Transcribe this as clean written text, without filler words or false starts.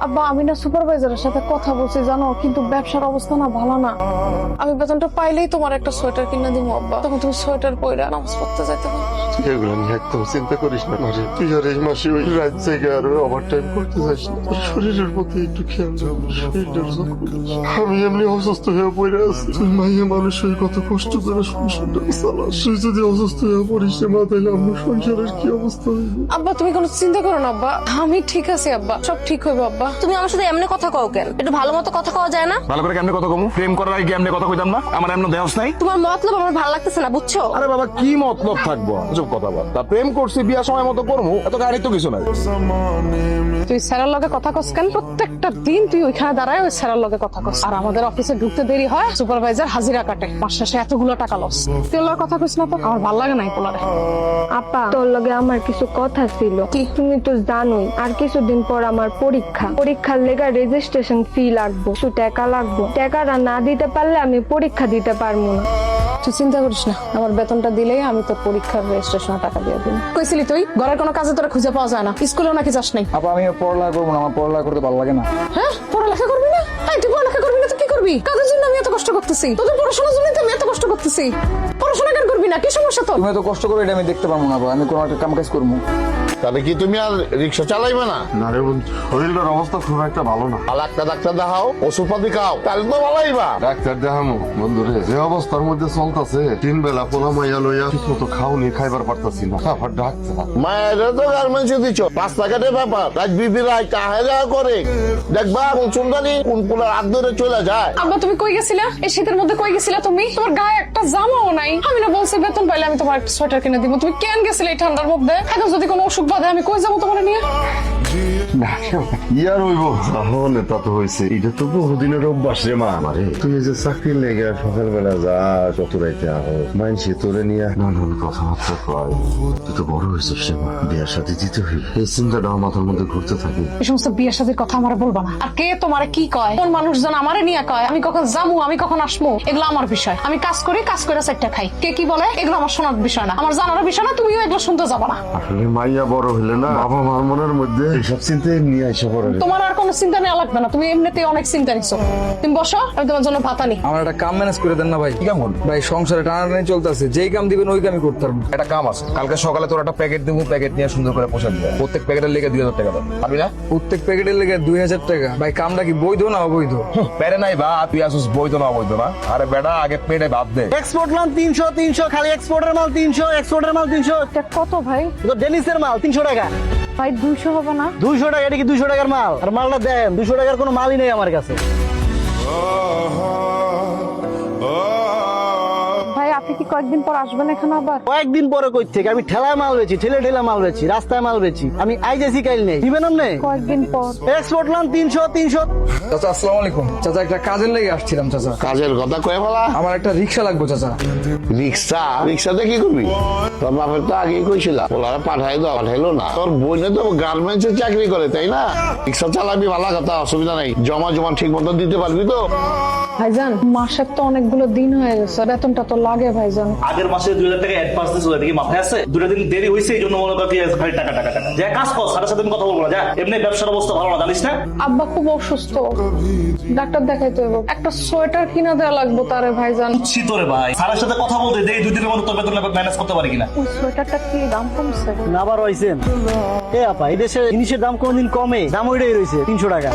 আব্বা আমি না সুপারভাইজারের সাথে কথা বলছি জানো, কিন্তু ব্যবসার অবস্থা না ভালো না। আমি বেতনটা পাইলেই তোমার একটা সোয়েটার কিনে দিব আব্বা, তখন তুমি সোয়েটার পরে নামাজ পড়তে যাইতে পারো। এগুলো নিয়ে একদম চিন্তা করিস না রে। তুই আর এই মাসে ওই রাত জায়গায় আর ওভার টাইম করতে যাস না। তোর শরীরের প্রতি একটু খেয়াল রাখ, শরীরটার যত্ন নিস। আমি এমনি অসুস্থ হয়ে পড়ে আছি, তুই মাইয়া মানুষ হয়ে কত কষ্ট করে সংসারটা চালাস। তুই যদি অসুস্থ হয়ে পড়িস রে মা, তাহলে আমার সংসারের কি অবস্থা হইবে? আব্বা তুমি কোনো চিন্তা করো না আব্বা, আমি ঠিক আছি আব্বা, সব ঠিক হইব আব্বা। তুমি আমার সাথে এমনি কথা কও কেন? একটু ভালো মতো কথা কওয়া যায় না? ভালো করে কেমনে কথা কমু? প্রেম করার আগে কেমনে কথা কইতাম না? আমার এমন দেহস নাই। তোমার মতলব আমার ভালো লাগতেছে না, বুঝছো? আরে বাবা কি মতলব থাকবো? সব কথা বল। তা প্রেম করছি, বিয়া সময় মতো করবো, এত গাড়ি তো কিছু নাই। তুই স্যারের লগে কথা কস কেন? প্রত্যেকটা দিন তুই ওইখানে দাঁড়ায় ওই স্যারের লগে কথা কস, আর আমাদের অফিসে ঢুকতে দেরি হয়, সুপারভাইজার হাজিরা কাটে, মাস শেষে এতগুলো টাকা লস। তুই ওর লগে কথা কইস না তো, আমার ভালো লাগে না এই পোলারে। আপা তোর লগে আমার কিছু কথা ছিল। কি? তুমি তো জানোই আর কিছুদিন পর আমার পরীক্ষার লেগা রেজিস্ট্রেশন ফি লাগবো, কিছু টাকা লাগবো। টাকাটা না দিতে পারলে আমি পরীক্ষা দিতে পারবো না। তুই চিন্তা করিস না, আমার বেতনটা দিলেই আমি তোর পরীক্ষার রেজিস্ট্রেশনের টাকা দিয়ে দিই। কইছিলি তুই ঘরের কোনো কাজে তোরা খুঁজে পাওয়া যায় না, স্কুলেও নাকি যাস নাই? আপা আমি পড়ালেখা করবো না, আমার পড়ালেখা করতে ভালো লাগে না। হ্যাঁ পড়ালেখা করবি না? তুই পড়ালেখা করবি না তো কি করবি? কাজের জন্য আমি এত কষ্ট করতেছি, তোদের পড়াশোনার জন্য আমি এত কষ্ট করতেছি। পড়াশোনা কেন করবি না? কি সমস্যা তোর? তুমি তো কষ্ট করে এটা আমি দেখতে পারবো না, আমি কোনো একটা কাম কাজ করবো। তাহলে কি তুমি আর রিক্সা চালাইবে না? না রে বন্ধু, শরীরের অবস্থা খুব একটা ভালো না। ভালো একটা ডাক্তার দেখাও, ওষুধ পাতি খাও, তাহলে তো ভালোইবা। ডাক্তার দেখামো বন্ধু রে, যে অবস্থার মধ্যে চলতেছে, 3 বেলা পোলা মাইয়া লইয়া ঠিক মতো খাওনি, খাইবার পারতাছি না। আবার ডাক্তার মায়েরা তো গার্মেন্টসে দিচ্ছ, রাস্তাঘাটের ব্যাপার, রাত বিবি রাত কাহেরা করে দেখবা কোন চুলদানি কোন পোলার হাত ধরে চলে যায়। আব্বা তুমি কই গেছিলা? এই শীতের মধ্যে কই গেছিলা তুমি? তোমার গায়ে একটা জামাও নাই। আমি না বলছি বেতন পাইলে আমি তোমার একটা সোয়েটার কিনে দিব, তুমি কেন গেছিলে এই ঠান্ডার মধ্যে? এখন যদি কোনো অসুখ বাঁধে আমি কই যাবো তোমার নিয়ে? ইয়ার হইব তাহলে তা তো হয়েছে, এটা তো বহুদিনের অভ্যাস রে মা। আমারে তুই যে চাকরির লেগে সকালবেলা যা যত রাইতে আহো, মাইনসে তোরে নিয়ে নানান কথাবার্তা কয়। তুই তো বড় হয়েছিস রে মা, বিয়ার সাথে দিতে হই, এই চিন্তাটা আমার মাথার মধ্যে ঘুরতে থাকে। এই সমস্ত বিয়ের সাথে কথা আমার বলবা না। আর কে তোমারে কি কয়, কোন মানুষজন আমারে নিয়ে কয়, আমি কখন যাবো আমি কখন আসবো, এগুলো আমার বিষয়। আমি কাজ করি, কাজ করে চারটা খাই। কে কি বলে এগুলো আমার শোনার বিষয় না, আমার জানার বিষয় না। তুমিও এগুলো শুনতে যাবা না। আসলে মাইয়া বড় হইলে না বাবা মার মনের মধ্যে এইসব চিন্তা নিয়ে আইসা পড়ে। তোমার আর কোনো চিন্তা নেওয়া লাগবে না, তুমি এমনিতেই অনেক চিন্তা নিছো। তুমি বসো, আমি তোমার জন্য ভাত আনি। আমার একটা কাম ম্যানেজ করে দেন না ভাই। কেমন ভাই সংসারে টানাটানি চলতেছে, যেই কাম দিবেন ওই কামই করতে পারবো। একটা কাম আছে, কালকে সকালে তোর একটা প্যাকেট দেবো, প্যাকেট নিয়ে সুন্দর করে পোষা দিবে। প্রত্যেক প্যাকেটের লেগে 2000 টাকা দাও, পারবি না? প্রত্যেক প্যাকেটের লেগে 2000 টাকা? ভাই কামটা কি বৈধ না অবৈধ? পেরে নাই বা তুই আসুস বৈধ না অবৈধ না। আরে বেটা আগে পেটে ভাত দে। এক্সপোর্ট মাল 300 খালি এক্সপোর্টের মাল 300, এক্সপোর্টের মাল 300। এটা কত ভাই? তো ডেনিসের মাল 300 টাকা। ভাই 200 হবে না? 200 টাকা, এটা কি 200 টাকার মাল? আর মালটা দেন, 200 টাকার কোনো মালই নেই আমার কাছে। ভাই আপনি কি কয়েকদিন পর আসবেন এখানে আবার? কয়েকদিন পরে কই থেকে? আমি ঠেলায় মাল বেচি, ঠেলে মাল বেচি, রাস্তায় মাল বেচি। আমি আইজেসি কাইল নেই, দিবেন আপনি? কয়েকদিন পর। এক্সপোর্ট মাল 300। চাচা আসসালামু আলাইকুম। চাচা একটা কাজের লেগে আসছিলাম চাচা। কাজের কথা কয়ে ফেলা। আমার একটা রিক্সা লাগবে চাচা। রিক্সাতে কি করবি? তোর বাপের তো আগেই কইছিল ওলারা পাঠাইলো না। তোর বোনে তো গার্মেন্টসে চাকরি করে, তাই না? রিক্সা চালাবি, ভালো কথা, অসুবিধা নাই। জমা ঠিক মতো দিতে পারবি তো? ভাইজান মাসের তো অনেকগুলো দিন হয়ে গেছে, বেতনটা তো লাগে ভাইজান। আগের মাসে 2000 টাকা অ্যাডভান্স দিয়েছিল, এটা কি মাথায় আছে? 2 দিন দেরি হয়েছে, এই জন্য মনে করি ভাই টাকা যা কাজ কর, সাথে সাথে কথা বলবো না, যা। এমনি ব্যবসার অবস্থা ভালো না, জানিস না? আব্বা খুব অসুস্থ, ডাক্তার দেখাইতে হবে। একটা সোয়েটার কিনা দেওয়া লাগবে তারে ভাইজান। বুঝছি তোরে ভাই, স্যারের সাথে কথা বলতে দেই, 2 দিনের মধ্যে তোর বেতন ম্যানেজ করতে পারি কিনা। ওই সোয়েটারটা কি দাম কমছে? আবার হইছেন এ আপা, এই দেশে জিনিসের দাম কোনদিন কমে? দাম ওইটাই রয়েছে 300 টাকা।